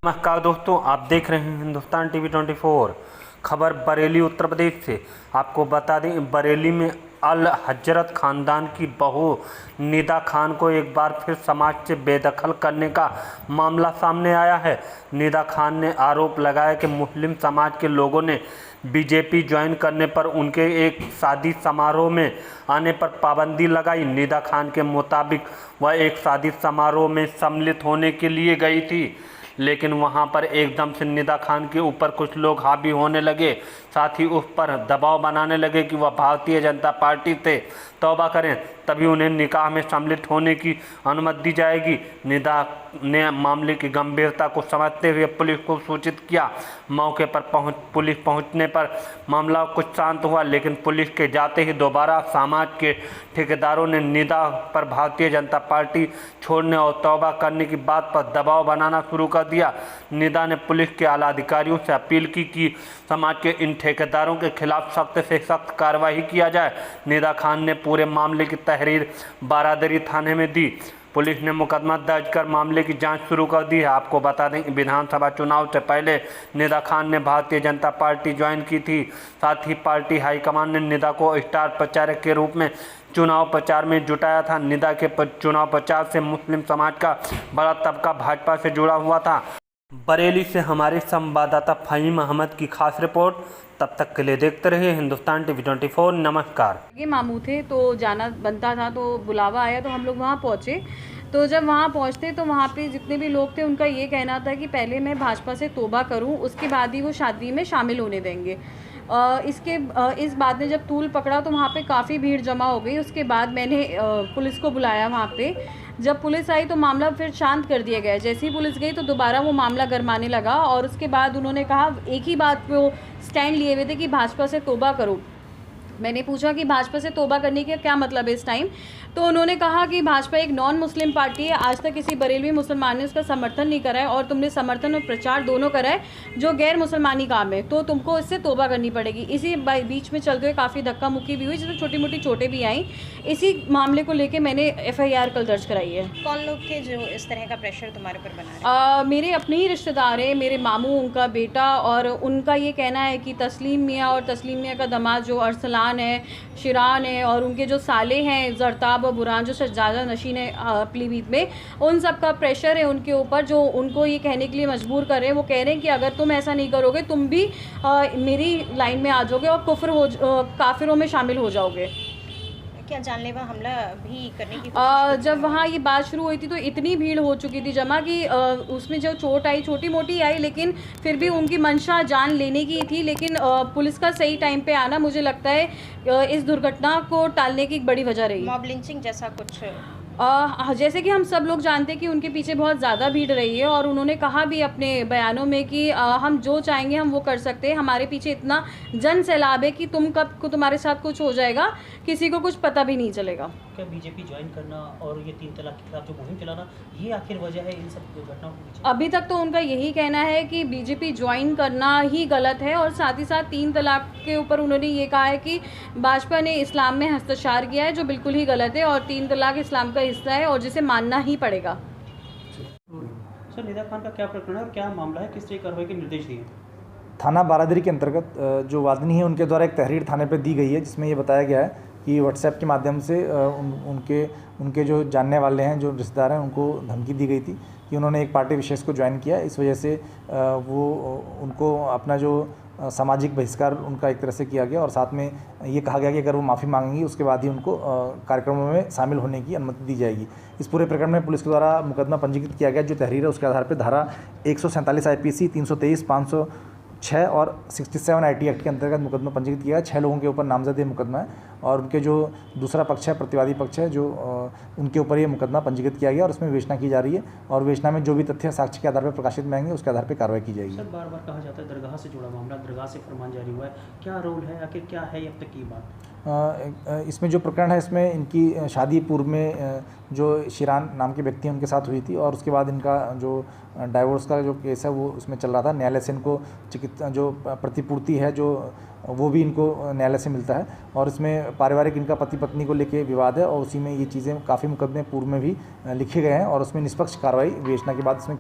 नमस्कार दोस्तों, आप देख रहे हैं हिंदुस्तान टीवी 24। खबर बरेली उत्तर प्रदेश से। आपको बता दें, बरेली में अल हजरत खानदान की बहू निदा खान को एक बार फिर समाज से बेदखल करने का मामला सामने आया है। निदा खान ने आरोप लगाया कि मुस्लिम समाज के लोगों ने बीजेपी ज्वाइन करने पर उनके एक शादी समारोह में आने पर पाबंदी लगाई। निदा खान के मुताबिक वह एक शादी समारोह में सम्मिलित होने के लिए गई थी, लेकिन वहां पर एकदम से निदा खान के ऊपर कुछ लोग हावी होने लगे, साथ ही उस पर दबाव बनाने लगे कि वह भारतीय जनता पार्टी से तौबा करें, तभी उन्हें निकाह में सम्मिलित होने की अनुमति दी जाएगी। निदा ने मामले की गंभीरता को समझते हुए पुलिस को सूचित किया। मौके पर पुलिस पहुंचने पर मामला कुछ शांत हुआ, लेकिन पुलिस के जाते ही दोबारा समाज के ठेकेदारों ने निदा पर भारतीय जनता पार्टी छोड़ने और तौबा करने की बात पर दबाव बनाना शुरू कर दिया। निदा ने पुलिस के आला अधिकारियों से अपील की कि समाज के इन ठेकेदारों के खिलाफ सख्त से सख्त कार्रवाई किया जाए। निदा खान ने पूरे मामले की तहरीर बारादरी थाने में दी। पुलिस ने मुकदमा दर्ज कर मामले की जांच शुरू कर दी है। आपको बता दें, विधानसभा चुनाव से पहले निदा खान ने भारतीय जनता पार्टी ज्वाइन की थी। साथ ही पार्टी हाईकमान ने निदा को स्टार प्रचारक के रूप में चुनाव प्रचार में जुटाया था। निदा के चुनाव प्रचार से मुस्लिम समाज का बड़ा तबका भाजपा से जुड़ा हुआ था। बरेली से हमारे संवाददाता फहीम अहमद की खास रिपोर्ट। तब तक के लिए देखते रहिए हिंदुस्तान टीवी 24। नमस्कार। ये मामू थे तो जाना बनता था, तो बुलावा आया तो हम लोग वहाँ पहुँचे। तो जब वहाँ पहुँचते तो वहाँ पे जितने भी लोग थे उनका ये कहना था कि पहले मैं भाजपा से तौबा करूँ, उसके बाद ही वो शादी में शामिल होने देंगे। इस बात ने जब तूल पकड़ा तो वहाँ पे काफ़ी भीड़ जमा हो गई। उसके बाद मैंने पुलिस को बुलाया वहाँ पे। जब पुलिस आई तो मामला फिर शांत कर दिया गया। जैसे ही पुलिस गई तो दोबारा वो मामला गरमाने लगा और उसके बाद उन्होंने कहा, एक ही बात पे वो स्टैंड लिए हुए थे कि भाजपा से तौबा करो। मैंने पूछा कि भाजपा से तौबा करने का क्या मतलब है इस टाइम, तो उन्होंने कहा कि भाजपा एक नॉन मुस्लिम पार्टी है, आज तक किसी बरेलवी मुसलमान ने उसका समर्थन नहीं करा है और तुमने समर्थन और प्रचार दोनों करा है, जो गैर मुसलमानी काम है, तो तुमको इससे तौबा करनी पड़ेगी। इसी बीच में चलते हुए काफ़ी धक्का मुक्की भी हुई, जिसमें छोटी मोटी चोटें भी आईं। इसी मामले को लेकर मैंने FIR कल दर्ज कराई है। कौन लोग थे जो इस तरह का प्रेशर तुम्हारे ऊपर बना रहे? मेरे अपने ही रिश्तेदार हैं, मेरे मामू, उनका बेटा, और उनका ये कहना है कि तस्लीम मियाँ और तस्लीम मियाँ का दामाद जो अरसलान है, शिरान है, और उनके जो साले हैं जरताब और बुरान जो सज्जादा नशीन है पीलीभीत में, उन सब का प्रेशर है उनके ऊपर, जो उनको ये कहने के लिए मजबूर कर रहे हैं। वो कह रहे हैं कि अगर तुम ऐसा नहीं करोगे तुम भी मेरी लाइन में आ जाओगे और काफिरों में शामिल हो जाओगे। क्या जानलेवा हमला भी करने की जब वहाँ ये बात शुरू हुई थी तो इतनी भीड़ हो चुकी थी जमा कि उसमें जो चोट आई छोटी मोटी आई, लेकिन फिर भी उनकी मंशा जान लेने की थी। लेकिन पुलिस का सही टाइम पे आना मुझे लगता है इस दुर्घटना को टालने की एक बड़ी वजह रही। मॉब लिंचिंग जैसा कुछ? जैसे कि हम सब लोग जानते हैं कि उनके पीछे बहुत ज़्यादा भीड़ रही है, और उन्होंने कहा भी अपने बयानों में कि हम जो चाहेंगे हम वो कर सकते हैं, हमारे पीछे इतना जन सैलाब है कि तुम कब को तुम्हारे साथ कुछ हो जाएगा किसी को कुछ पता भी नहीं चलेगा। क्या बीजेपी ज्वाइन करना और ये 3 तलाक के खिलाफ जो मुहिम चलाना, ये आखिर वजह है इन सब घटनाओं के पीछे? अभी तक तो उनका यही कहना है कि बीजेपी ज्वाइन करना ही गलत है, और साथ ही साथ 3 तलाक के ऊपर उन्होंने ये कहा है कि भाजपा ने इस्लाम में हस्तक्षेप किया है, जो बिल्कुल ही गलत है, और 3 तलाक इस्लाम का हिस्सा है और जिसे मानना ही पड़ेगा। सर, निदा खान का क्या प्रकरण है और क्या मामला है, किस तरह कार्रवाई के निर्देश दिए? थाना बारादरी के अंतर्गत जो वादनी है उनके द्वारा एक तहरीर थाने पे दी गई है, जिसमें ये बताया गया है कि व्हाट्सएप के माध्यम से उनके जो जानने वाले हैं, जो रिश्तेदार हैं, उनको धमकी दी गई थी कि उन्होंने एक पार्टी विशेष को ज्वाइन किया। इस वजह से वो उनको अपना जो सामाजिक बहिष्कार उनका एक तरह से किया गया, और साथ में ये कहा गया कि अगर वो माफ़ी मांगेंगी उसके बाद ही उनको कार्यक्रमों में शामिल होने की अनुमति दी जाएगी। इस पूरे प्रकरण में पुलिस के द्वारा मुकदमा पंजीकृत किया गया। जो तहरीर है उसके आधार पर धारा 147 IPC 323 506 और 67 IT एक्ट के अंतर्गत मुकदमा पंजीकृत किया है। 6 लोगों के ऊपर नामजद मुकदमा है, और उनके जो दूसरा पक्ष है, प्रतिवादी पक्ष है, जो उनके ऊपर ये मुकदमा पंजीकृत किया गया और उसमें विवेचना की जा रही है, और विवेचना में जो भी तथ्य साक्ष्य के आधार पर प्रकाशित में आएंगे उसके आधार पर कार्रवाई की जाएगी। सर, बार बार कहा जाता है दरगाह से जुड़ा मामला, दरगाह से फरमान जारी हुआ है, क्या रोल है, आखिर क्या है अब तक की बात? इसमें जो प्रकरण है, इसमें इनकी शादी पूर्व में जो शिरान नाम के व्यक्ति हैं उनके साथ हुई थी, और उसके बाद इनका जो डाइवोर्स का जो केस है वो उसमें चल रहा था। न्यायालय से इनको चिकित्सा जो प्रतिपूर्ति है जो वो भी इनको न्यायालय से मिलता है, और इसमें पारिवारिक इनका पति पत्नी को लेके विवाद है, और उसी में ये चीज़ें काफ़ी मुकदमे पूर्व में भी लिखे गए हैं, और उसमें निष्पक्ष कार्रवाई विवेचना के बाद इसमें